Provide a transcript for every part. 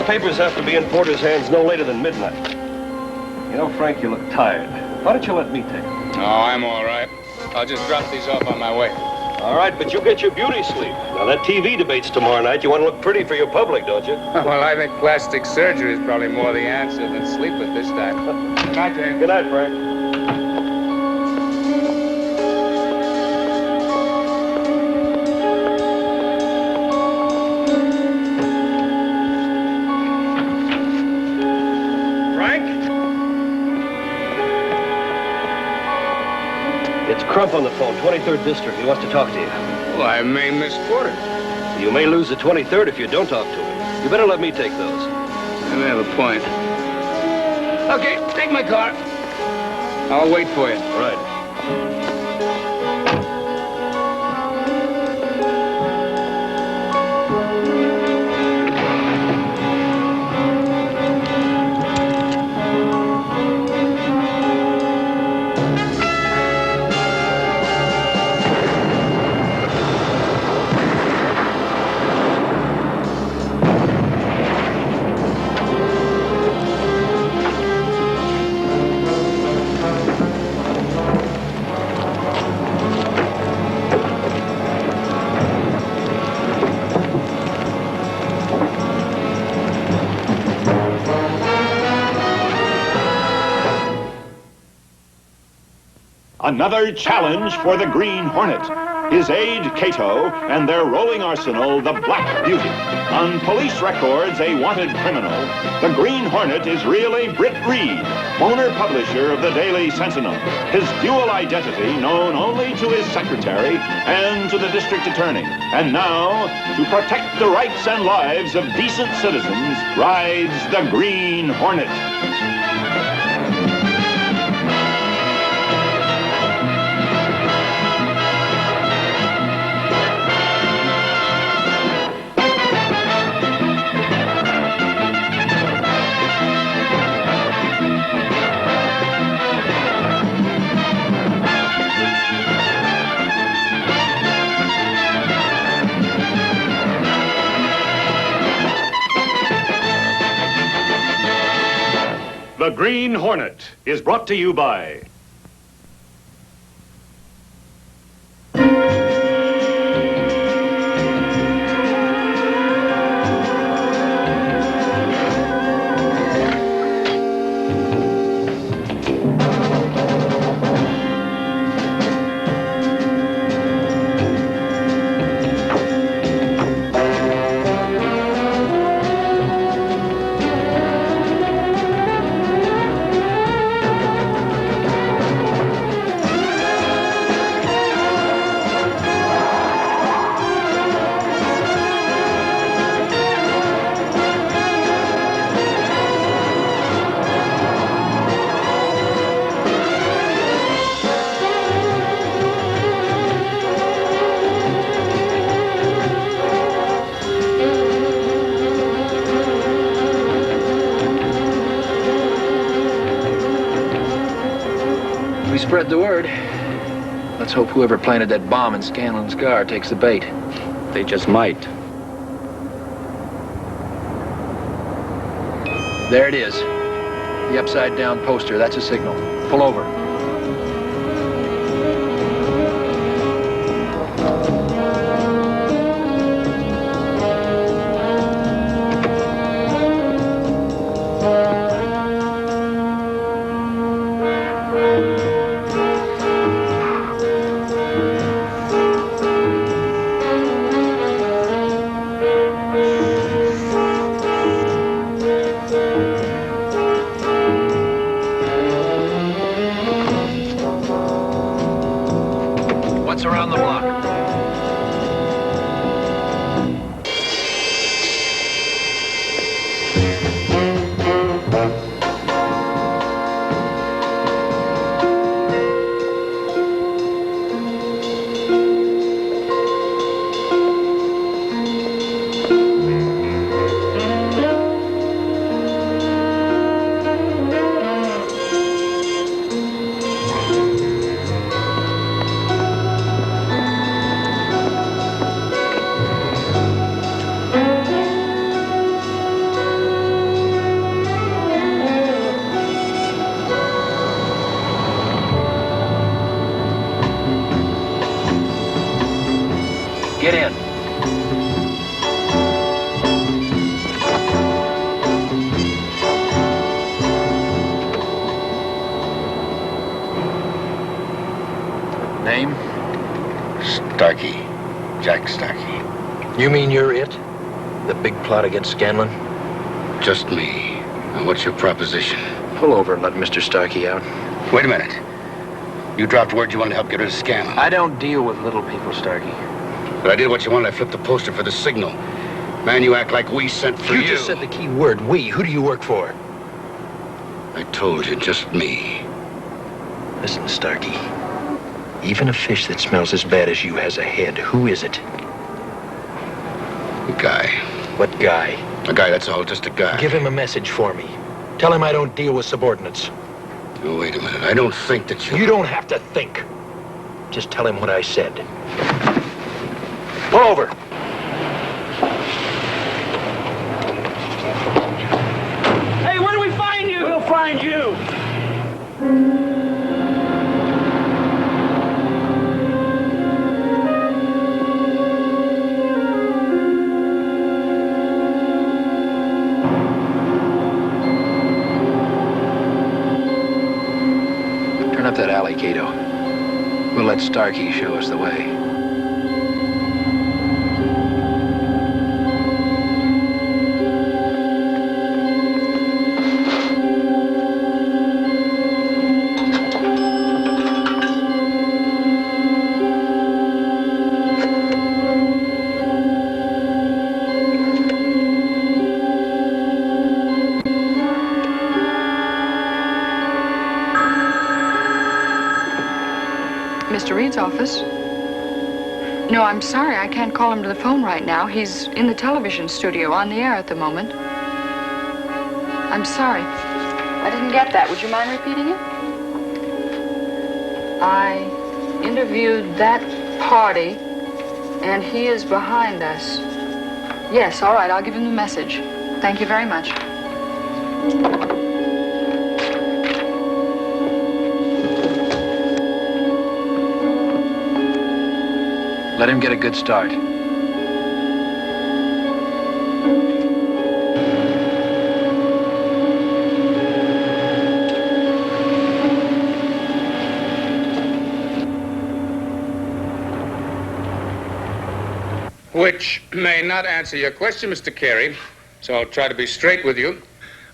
Papers have to be in Porter's hands no later than midnight. You know, Frank, you look tired. Why don't you let me take them? Oh, I'm all right. I'll just drop these off on my way. All right, but you get your beauty sleep. Now, that TV debate's tomorrow night. You want to look pretty for your public, don't you? Well, I think plastic surgery is probably more the answer than sleep at this time. Good night, James. Good night, Frank. Crump on the phone, 23rd District. He wants to talk to you. Well, I may miss Porter. You may lose the 23rd if you don't talk to him. You better let me take those. You may have a point. Okay, take my car. I'll wait for you. All right. Another challenge for the Green Hornet. His aide, Kato, and their rolling arsenal, the Black Beauty. On police records, a wanted criminal. The Green Hornet is really Britt Reed, owner-publisher of the Daily Sentinel. His dual identity known only to his secretary and to the district attorney. And now, to protect the rights and lives of decent citizens, rides the Green Hornet. The Green Hornet is brought to you by Spread the word. Let's hope whoever planted that bomb in Scanlon's car takes the bait. They just might. There it is. The upside-down poster. That's a signal. Pull over. What's around the block? Get in. Name? Starkey. Jack Starkey. You mean you're it? The big plot against Scanlon? Just me. Now, what's your proposition? Pull over and let Mr. Starkey out. Wait a minute. You dropped word you wanted to help get rid of Scanlon. I don't deal with little people, Starkey. But I did what you wanted. I flipped the poster for the Signal. Man, you act like we sent for you. You just said the key word, we. Who do you work for? I told you, just me. Listen, Starkey. Even a fish that smells as bad as you has a head. Who is it? A guy. What guy? A guy, that's all. Just a guy. Give him a message for me. Tell him I don't deal with subordinates. Oh, wait a minute. I don't think that you... You don't have to think. Just tell him what I said. Pull over. Hey, where do we find you? We'll find you. Turn up that alley, Kato. We'll let Starkey show us the way. Mr. Reed's office. No, I'm sorry. I can't call him to the phone right now. He's in the television studio, on the air at the moment. I'm sorry. I didn't get that. Would you mind repeating it? I interviewed that party, and he is behind us. Yes, all right. I'll give him the message. Thank you very much. Let him get a good start. Which may not answer your question, Mr. Carey, so I'll try to be straight with you.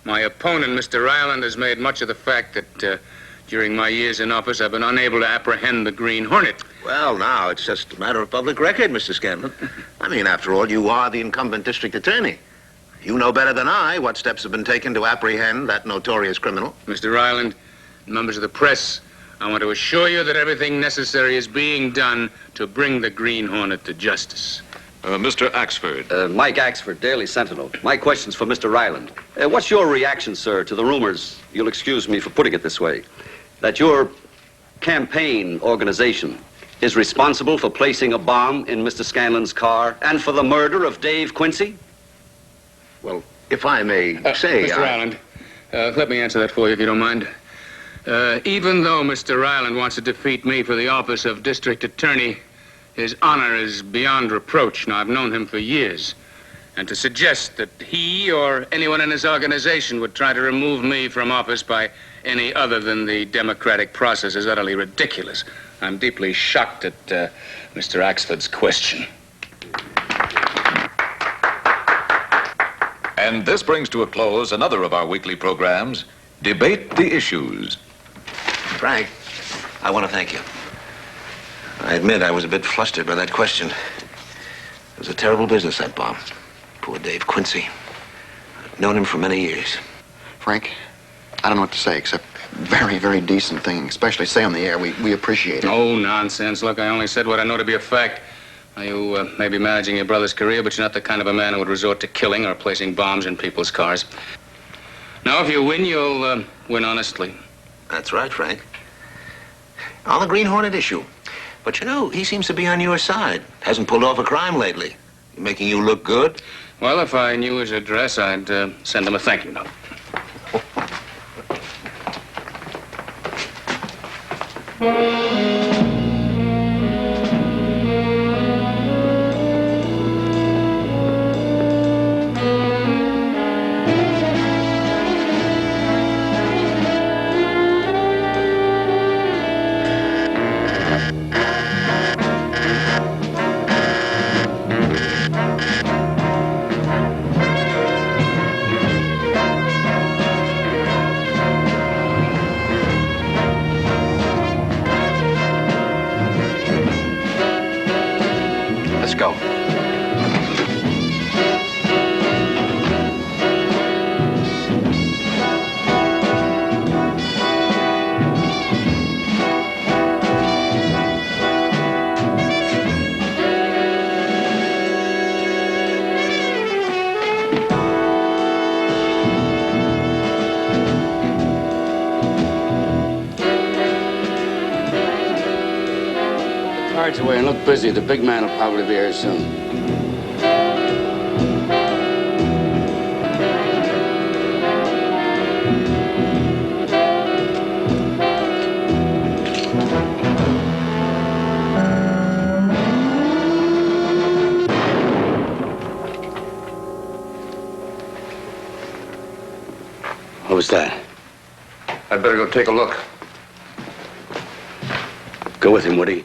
My opponent, Mr. Ryland, has made much of the fact that during my years in office, I've been unable to apprehend the Green Hornet. Well, now, it's just a matter of public record, Mr. Scanlon. I mean, after all, you are the incumbent district attorney. You know better than I what steps have been taken to apprehend that notorious criminal. Mr. Ryland, members of the press, I want to assure you that everything necessary is being done to bring the Green Hornet to justice. Mr. Axford. Mike Axford, Daily Sentinel. My question's for Mr. Ryland. What's your reaction, sir, to the rumors, you'll excuse me for putting it this way, that your campaign organization is responsible for placing a bomb in Mr. Scanlon's car and for the murder of Dave Quincy? Well, if I may say... Mr. Ryland, let me answer that for you, if you don't mind. Even though Mr. Ryland wants to defeat me for the office of district attorney, his honor is beyond reproach. Now, I've known him for years. And to suggest that he or anyone in his organization would try to remove me from office by any other than the democratic process is utterly ridiculous. I'm deeply shocked at Mr. Axford's question. And this brings to a close another of our weekly programs, Debate the Issues. Frank, I want to thank you. I admit I was a bit flustered by that question. It was a terrible business, that bomb. Poor Dave Quincy. I've known him for many years. Frank, I don't know what to say except very, very decent thing, especially say on the air. We appreciate it. Oh, nonsense. Look, I only said what I know to be a fact. Now, you may be managing your brother's career, but you're not the kind of a man who would resort to killing or placing bombs in people's cars. Now, if you win, you'll win honestly. That's right, Frank. On the Green Hornet issue. But you know, he seems to be on your side. Hasn't pulled off a crime lately. Making you look good. Well, if I knew his address, I'd send him a thank you note. go. Cards away and look busy. The big man will probably be here soon. What was that? I'd better go take a look. Go with him, Woody.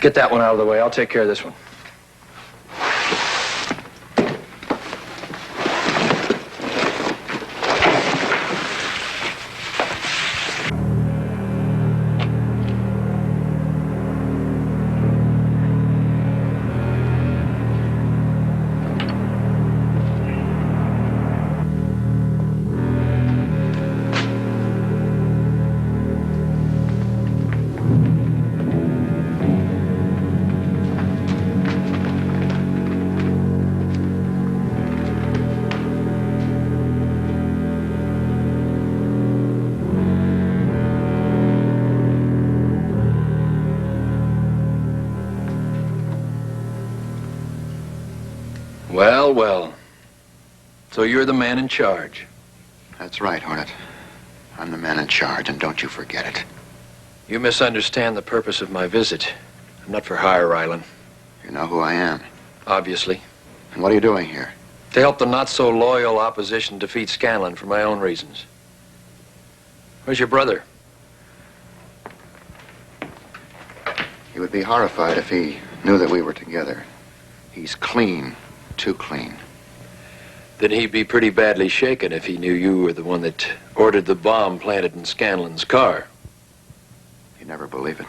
Get that one out of the way. I'll take care of this one. Well, well. So you're the man in charge. That's right, Hornet. I'm the man in charge, and don't you forget it. You misunderstand the purpose of my visit. I'm not for hire, Rylan. You know who I am. Obviously. And what are you doing here? To help the not-so-loyal opposition defeat Scanlon for my own reasons. Where's your brother? He would be horrified if he knew that we were together. He's clean. Too clean. Then he'd be pretty badly shaken if he knew you were the one that ordered the bomb planted in Scanlon's car. He'd never believe it.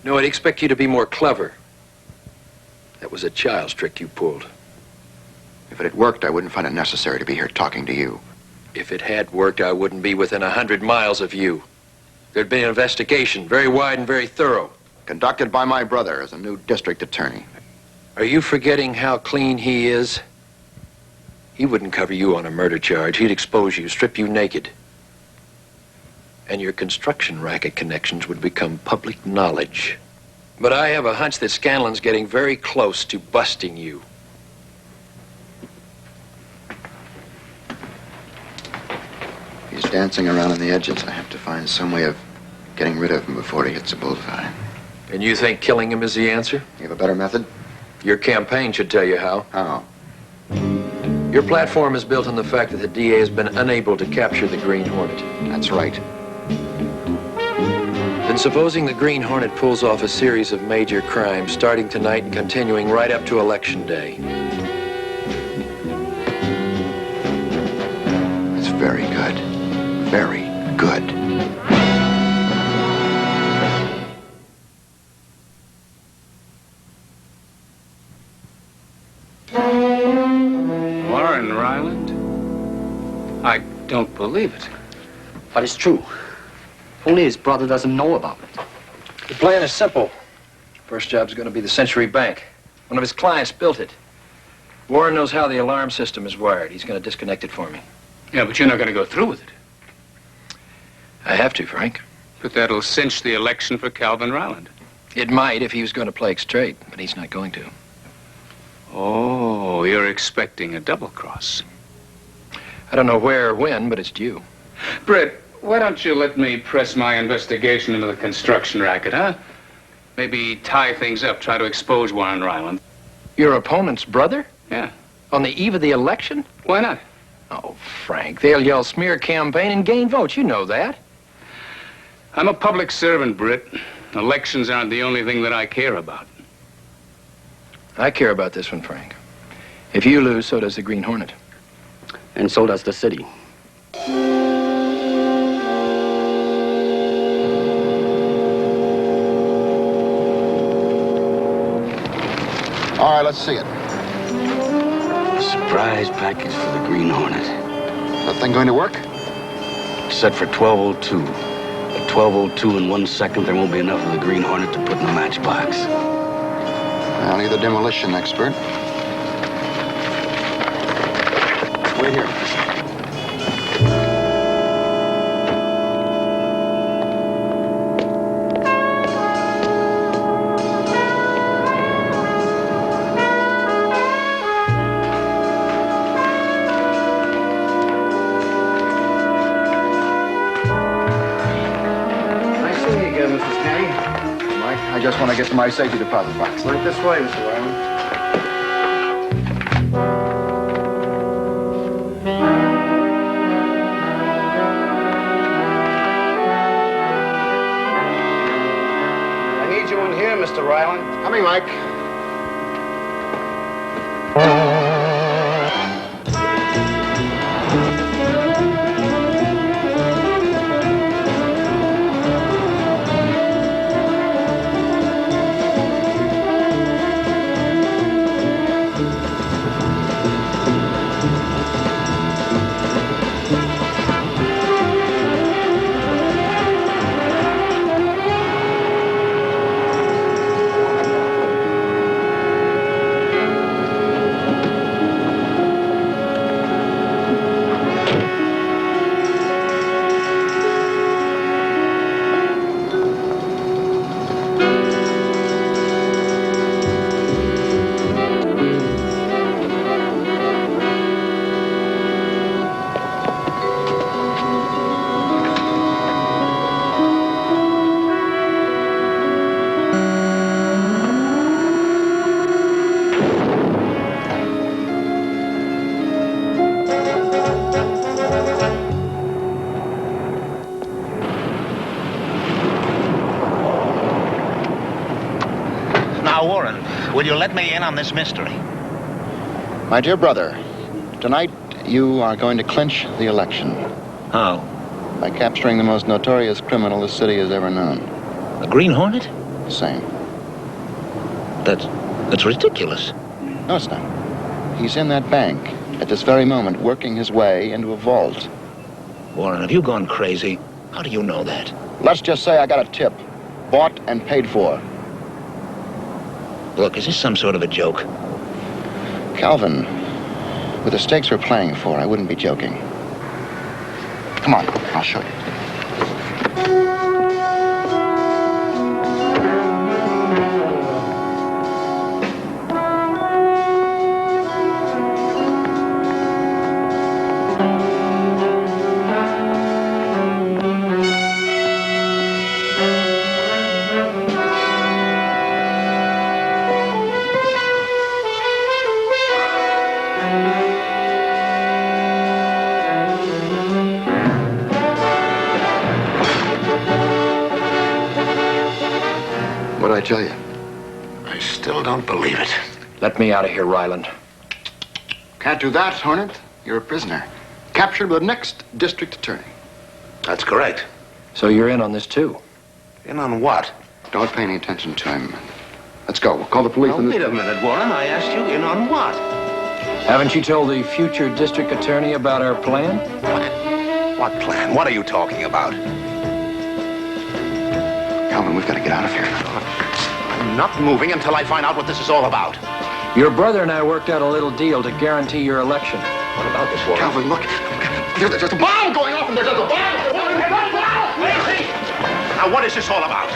No, I'd expect you to be more clever. That was a child's trick you pulled. If it had worked, I wouldn't find it necessary to be here talking to you. If it had worked, I wouldn't be within 100 miles of you. There'd been an investigation, very wide and very thorough. Conducted by my brother as a new district attorney. Are you forgetting how clean he is? He wouldn't cover you on a murder charge. He'd expose you, strip you naked. And your construction racket connections would become public knowledge. But I have a hunch that Scanlon's getting very close to busting you. He's dancing around on the edges. I have to find some way of getting rid of him before he hits a bullseye. And you think killing him is the answer? You have a better method? Your campaign should tell you how. How? Your platform is built on the fact that the DA has been unable to capture the Green Hornet. That's right. Then And supposing the Green Hornet pulls off a series of major crimes, starting tonight and continuing right up to Election Day. It's very good. Very good. Warren Ryland? I don't believe it. But it's true. Only his brother doesn't know about it. The plan is simple. First job's going to be the Century Bank. One of his clients built it. Warren knows how the alarm system is wired. He's going to disconnect it for me. Yeah, but you're not going to go through with it. I have to, Frank. But that'll cinch the election for Calvin Ryland. It might if he was going to play it straight, but he's not going to. Oh, you're expecting a double cross. I don't know where or when, but it's due. Britt, why don't you let me press my investigation into the construction racket, huh? Maybe tie things up, try to expose Warren Ryland. Your opponent's brother? Yeah. On the eve of the election? Why not? Oh, Frank, they'll yell smear campaign and gain votes. You know that. I'm a public servant, Britt. Elections aren't the only thing that I care about. I care about this one, Frank. If you lose, so does the Green Hornet. And so does the city. All right, let's see it. A surprise package for the Green Hornet. That thing going to work? Set for 12:02. At 12:02 and 1 second, there won't be enough of the Green Hornet to put in the matchbox. I'll need the demolition expert. Wait here. I just want to get to my safety deposit box. Right this way, Mr. Ryland. I need you in here, Mr. Ryland. Coming, Mike. Will you let me in on this mystery? My dear brother, tonight you are going to clinch the election. How? By capturing the most notorious criminal the city has ever known. The Green Hornet? Same. That's ridiculous. No, it's not. He's in that bank at this very moment, working his way into a vault. Warren, have you gone crazy? How do you know that? Let's just say I got a tip. Bought and paid for. Look, is this some sort of a joke? Calvin, with the stakes we're playing for, I wouldn't be joking. Come on, I'll show you. I still don't believe it. Let me out of here, Ryland. Can't do that, Hornet. You're a prisoner. Captured by the next district attorney. That's correct. So you're in on this, too? In on what? Don't pay any attention to him. Let's go. We'll call the police. Now, wait a minute, Warren. I asked you in on what? Haven't you told the future district attorney about our plan? What plan? What are you talking about? Calvin, we've got to get out of here. I'm not moving until I find out what this is all about. Your brother and I worked out a little deal to guarantee your election. What about this, Warren? Calvin, look. There's a bomb going off, and there's a bomb. Now, what is this all about?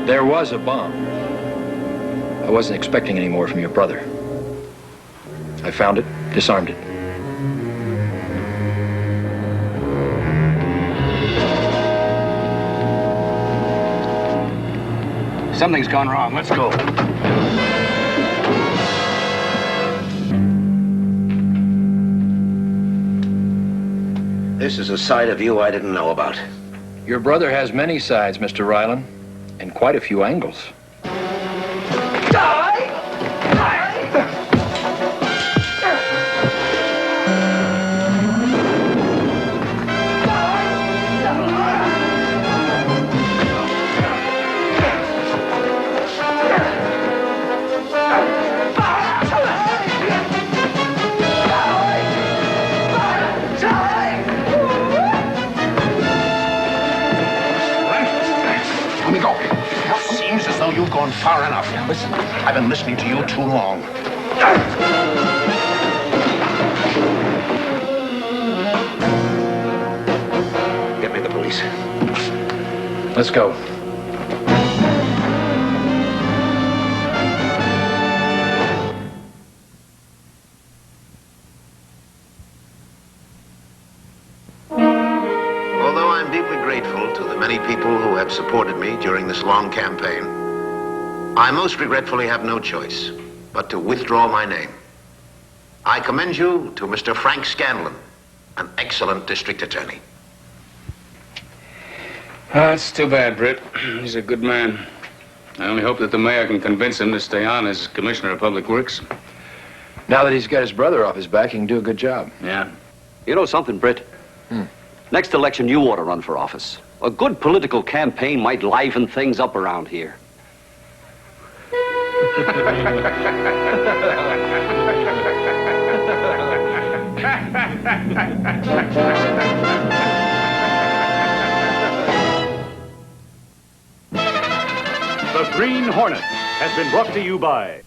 There was a bomb. I wasn't expecting any more from your brother. I found it, disarmed it. Something's gone wrong. Let's go. This is a side of you I didn't know about. Your brother has many sides, Mr. Ryland, and quite a few angles. Seems as though you've gone far enough. Now listen, I've been listening to you too long. Get me the police. Let's go. Although I'm deeply grateful to the many people who have supported me during this long campaign, I most regretfully have no choice but to withdraw my name. I commend you to Mr. Frank Scanlon, an excellent district attorney. That's too bad, Britt. He's a good man. I only hope that the mayor can convince him to stay on as Commissioner of Public Works. Now that he's got his brother off his back, he can do a good job. Yeah. You know something, Britt? Next election, you ought to run for office. A good political campaign might liven things up around here. The Green Hornet has been brought to you by